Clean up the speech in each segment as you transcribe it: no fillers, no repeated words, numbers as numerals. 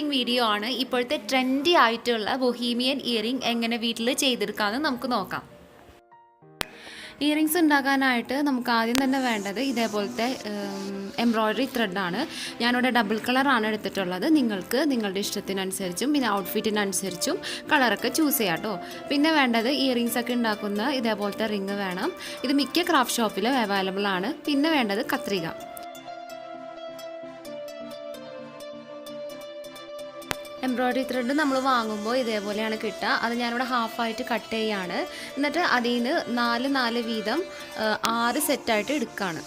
Making video ആണ്. ഇപ്പോഴത്തെ trendy ആയിട്ടുള്ള ബൊഹീമിയൻ ഇയറിംഗ് എങ്ങനെ വീട്ടിൽ ചെയ്തെടുക്കാമെന്ന് നമുക്ക് നോക്കാം. ഇയറിങ്സ് ഉണ്ടാക്കാനായിട്ട് നമുക്ക് ആദ്യം തന്നെ വേണ്ടത് ഇതേപോലത്തെ എംബ്രോയ്ഡറി ത്രെഡാണ്. ഞാനിവിടെ ഡബിൾ കളറാണ് എടുത്തിട്ടുള്ളത്. നിങ്ങൾക്ക് നിങ്ങളുടെ ഇഷ്ടത്തിനനുസരിച്ചും പിന്നെ ഔട്ട്ഫിറ്റിനനുസരിച്ചും കളറൊക്കെ ചൂസ് ചെയ്യാം കേട്ടോ. പിന്നെ വേണ്ടത് ഇയറിങ്സ് ഒക്കെ ഉണ്ടാക്കുന്ന ഇതേപോലത്തെ റിങ് വേണം. ഇത് മിക്ക ക്രാഫ്റ്റ് ഷോപ്പിലും അവൈലബിൾ ആണ്. പിന്നെ വേണ്ടത് കത്രിക. എംബ്രോയ്ഡറി ത്രെഡ് നമ്മൾ വാങ്ങുമ്പോൾ ഇതേപോലെയാണ് കിട്ടുക. അത് ഞാനിവിടെ ഹാഫായിട്ട് കട്ട് ചെയ്യുകയാണ്. എന്നിട്ട് അതിൽ നിന്ന് 4 വീതം 6 സെറ്റായിട്ട് എടുക്കുകയാണ്.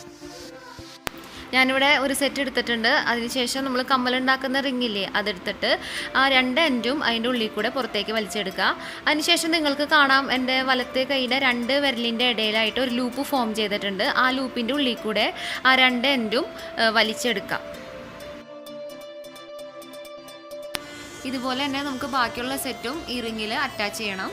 ഞാനിവിടെ ഒരു സെറ്റ് എടുത്തിട്ടുണ്ട്. അതിനുശേഷം നമ്മൾ കമ്മലുണ്ടാക്കുന്ന റിങ്ങില്ലേ, അതെടുത്തിട്ട് ആ 2 എൻഡും അതിൻ്റെ ഉള്ളിൽ കൂടെ പുറത്തേക്ക് വലിച്ചെടുക്കുക. അതിനുശേഷം നിങ്ങൾക്ക് കാണാം എൻ്റെ വലത്തെ കൈയുടെ 2 വിരലിൻ്റെ ഇടയിലായിട്ട് ഒരു ലൂപ്പ് ഫോം ചെയ്തിട്ടുണ്ട്. ആ ലൂപ്പിൻ്റെ ഉള്ളിൽ കൂടെ ആ 2 എൻഡും വലിച്ചെടുക്കാം. ഇതുപോലെ തന്നെ നമുക്ക് ബാക്കിയുള്ള സെറ്റും ഈ റിങ്ങിൽ അറ്റാച്ച് ചെയ്യണം.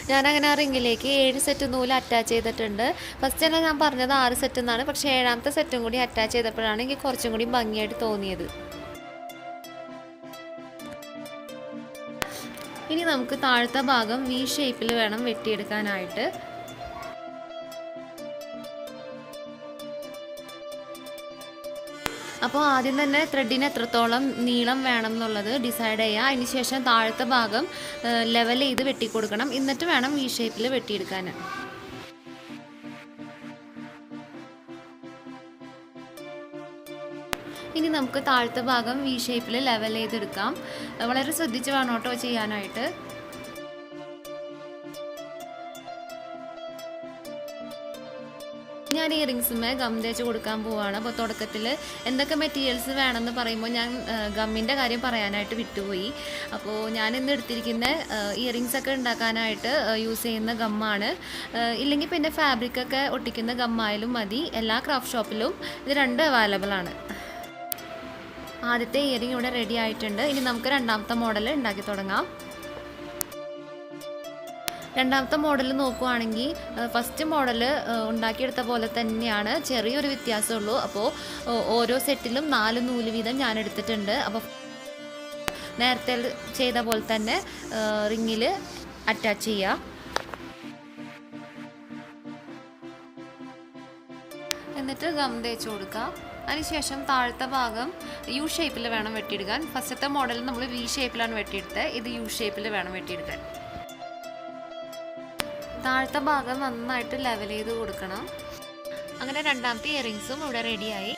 ഞാനങ്ങനെ ആ റിങ്ങിലേക്ക് 7 സെറ്റ് നൂല് അറ്റാച്ച് ചെയ്തിട്ടുണ്ട്. ഫസ്റ്റ് തന്നെ ഞാൻ പറഞ്ഞത് 6 സെറ്റ് എന്നാണ്. പക്ഷേ 7ാമത്തെ സെറ്റും കൂടി അറ്റാച്ച് ചെയ്തപ്പോഴാണ് എനിക്ക് കുറച്ചും കൂടി ഭംഗിയായിട്ട് തോന്നിയത്. ഇനി നമുക്ക് താഴത്തെ ഭാഗം വി ഷേപ്പിൽ വേണം വെട്ടിയെടുക്കാനായിട്ട്. അപ്പോൾ ആദ്യം തന്നെ ത്രെഡിന് എത്രത്തോളം നീളം വേണം എന്നുള്ളത് ഡിസൈഡ് ചെയ്യുക. അതിനുശേഷം താഴത്തെ ഭാഗം ലെവൽ ചെയ്ത് വെട്ടിക്കൊടുക്കണം. എന്നിട്ട് വേണം വി ഷേപ്പിൽ വെട്ടിയെടുക്കാൻ. ഇനി നമുക്ക് താഴത്തെ ഭാഗം വി ഷേപ്പിൽ ലെവൽ ചെയ്തെടുക്കാം. വളരെ ശ്രദ്ധിച്ച് വേണം കേട്ടോ ചെയ്യാനായിട്ട്. ഞാൻ ഇയറിങ്സുമേ ഗം തേച്ച് കൊടുക്കാൻ പോവുകയാണ്. അപ്പോൾ തുടക്കത്തിൽ എന്തൊക്കെ മെറ്റീരിയൽസ് വേണമെന്ന് പറയുമ്പോൾ ഞാൻ ഗമ്മിൻ്റെ കാര്യം പറയാനായിട്ട് വിട്ടുപോയി. അപ്പോൾ ഞാൻ ഇന്ന് എടുത്തിരിക്കുന്ന ഇയറിങ്സ് ഒക്കെ ഉണ്ടാക്കാനായിട്ട് യൂസ് ചെയ്യുന്ന ഗമ്മാണ്. ഇല്ലെങ്കിൽ പിന്നെ ഫാബ്രിക്കൊക്കെ ഒട്ടിക്കുന്ന ഗമ്മായാലും മതി. എല്ലാ ക്രാഫ്റ്റ് ഷോപ്പിലും ഇത് 2 അവൈലബിൾ ആണ്. ആദ്യത്തെ ഇയറിങ് ഇവിടെ റെഡി ആയിട്ടുണ്ട്. ഇനി നമുക്ക് 2ാമത്തെ മോഡൽ ഉണ്ടാക്കി തുടങ്ങാം. 2ാമത്തെ മോഡൽ നോക്കുവാണെങ്കിൽ ഫസ്റ്റ് മോഡൽ ഉണ്ടാക്കിയെടുത്ത പോലെ തന്നെയാണ്. ചെറിയൊരു വ്യത്യാസമുള്ളൂ. അപ്പോൾ ഓരോ സെറ്റിലും 4 നൂല് വീതം ഞാൻ എടുത്തിട്ടുണ്ട്. അപ്പോൾ നേരത്തെ ചെയ്ത പോലെ തന്നെ റിങ്ങിൽ അറ്റാച്ച് ചെയ്യുക. എന്നിട്ട് ഗം തേച്ച് കൊടുക്കുക. അതിനുശേഷം താഴത്തെ ഭാഗം യു ഷേപ്പിൽ വേണം വെട്ടിയെടുക്കാൻ. ഫസ്റ്റത്തെ മോഡൽ നമ്മൾ വി ഷേപ്പിലാണ് വെട്ടിയെടുത്തത്. ഇത് യു ഷേപ്പിൽ വേണം വെട്ടിയെടുക്കാൻ. താഴത്തെ ഭാഗം നന്നായിട്ട് ലെവൽ ചെയ്ത് കൊടുക്കണം. അങ്ങനെ 2ാമത്തെ ഇയറിങ്സും ഇവിടെ റെഡിയായി.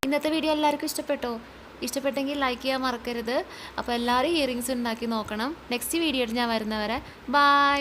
ഇന്നത്തെ വീഡിയോ എല്ലാവർക്കും ഇഷ്ടപ്പെട്ടോ? ഇഷ്ടപ്പെട്ടെങ്കിൽ ലൈക്ക് ചെയ്യാൻ മറക്കരുത്. അപ്പോൾ എല്ലാവരും ഇയറിങ്സ് ഉണ്ടാക്കി നോക്കണം. നെക്സ്റ്റ് വീഡിയോ ഞാൻ വരുന്നവരെ ബൈ.